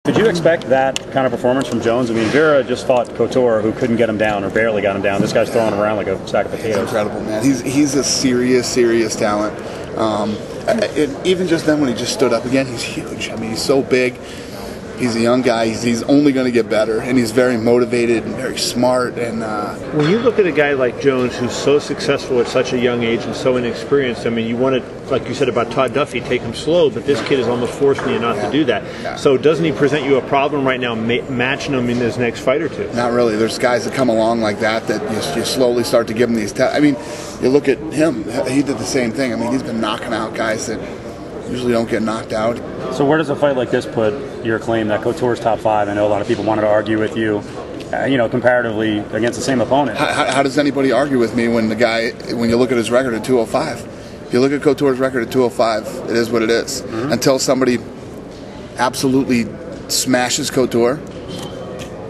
Did you expect that kind of performance from Jones? I mean, Vera just fought Couture, who couldn't get him down or barely got him down. This guy's throwing him around like a sack of potatoes. He's incredible, man. He's a serious talent. Even just then when he just stood up again, he's huge. I mean, he's so big. He's a young guy. He's only going to get better, and he's very motivated and very smart. And when you look at a guy like Jones, who's so successful at such a young age and so inexperienced, I mean, you want to, like you said about Todd Duffy, take him slow, but this kid is almost forcing you not to do that. Yeah. So doesn't he present you a problem right now matching him in his next fight or two? Not really. There's guys that come along like that you slowly start to give them these tests. I mean, you look at him. He did the same thing. I mean, he's been knocking out guys that usually don't get knocked out. So where does a fight like this put your claim that Couture's top 5? I know a lot of people wanted to argue with you, comparatively against the same opponent. How does anybody argue with me when you look at his record at 205? If you look at Couture's record at 205, it is what it is. Mm-hmm. Until somebody absolutely smashes Couture,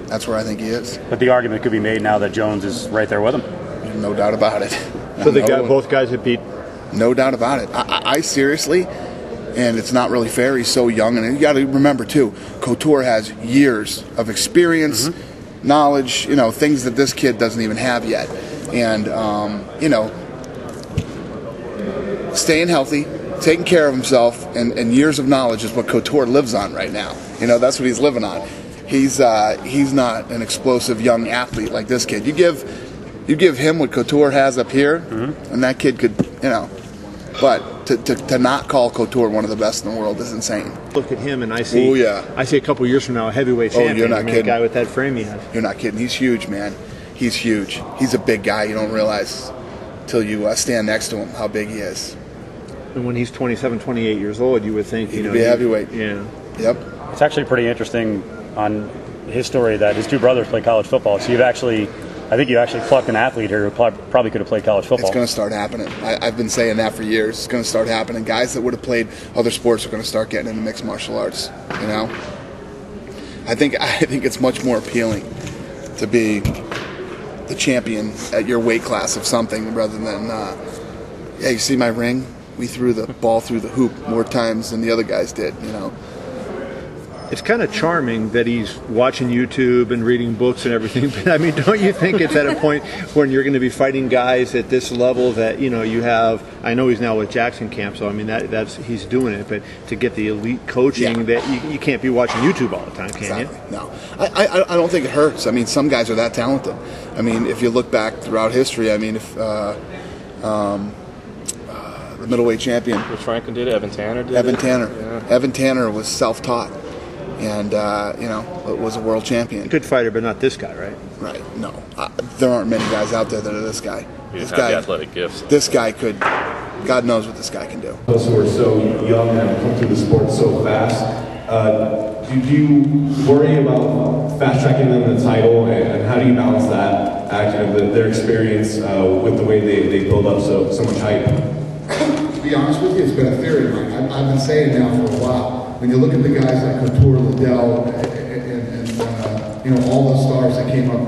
that's where I think he is. But the argument could be made now that Jones is right there with him. No doubt about it. So both guys have beat. No doubt about it. I seriously. And it's not really fair. He's so young, and you got to remember too, Couture has years of experience, knowledge, things that this kid doesn't even have yet. And staying healthy, taking care of himself, and years of knowledge is what Couture lives on right now. That's what he's living on. He's not an explosive young athlete like this kid. You give him what Couture has up here, and that kid could, But to not call Couture one of the best in the world is insane. Look at him, and I see a couple years from now a heavyweight champion. You're not kidding. A guy with that frame he has. You're not kidding. He's huge, man. He's huge. He's a big guy. You don't realize till you stand next to him how big he is. And when he's 27, 28 years old, you would think he'd be a heavyweight. Yeah. Yep. It's actually pretty interesting on his story that his two brothers play college football. So I think you actually plucked an athlete here who probably could have played college football. It's going to start happening. I've been saying that for years. It's going to start happening. Guys that would have played other sports are going to start getting into mixed martial arts. I think it's much more appealing to be the champion at your weight class of something rather than, you see my ring? We threw the ball through the hoop more times than the other guys did. It's kind of charming that he's watching YouTube and reading books and everything. But I mean, don't you think it's at a point when you're going to be fighting guys at this level that you have? I know he's now with Jackson Camp, so I mean that's he's doing it. But to get the elite coaching, that you can't be watching YouTube all the time, can you? No, I don't think it hurts. I mean, some guys are that talented. I mean, if you look back throughout history, I mean, if the middleweight champion, Rich Franklin did it. Evan Tanner did Evan it. Tanner. Yeah. Evan Tanner was self-taught. And, was a world champion. Good fighter, but not this guy, right? Right, no. There aren't many guys out there that are this guy. He's got the athletic gifts. This guy could, God knows what this guy can do. Those who are so young and come through the sport so fast, do you worry about fast-tracking them the title, and how do you balance that, their experience with the way they build up so much hype? To be honest with you, it's been a theory of mine. I've been saying now for a while. When you look at the guys like Couture, Liddell, and all the stars that came up,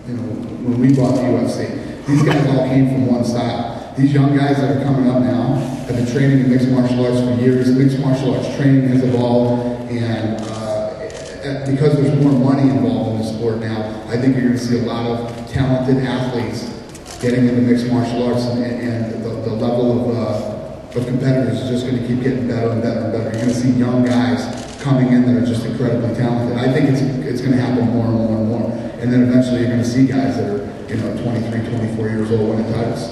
when we bought the UFC, these guys all came from one style. These young guys that are coming up now have been training in mixed martial arts for years. Mixed martial arts training has evolved, and because there's more money involved in the sport now, I think you're going to see a lot of talented athletes getting into mixed martial arts, and the level of competitors is just going to keep getting better and better and better. You're going to see young guys coming in that are just incredibly talented. I think it's going to happen more and more and more. And then eventually you're going to see guys that are 23, 24 years old winning titles.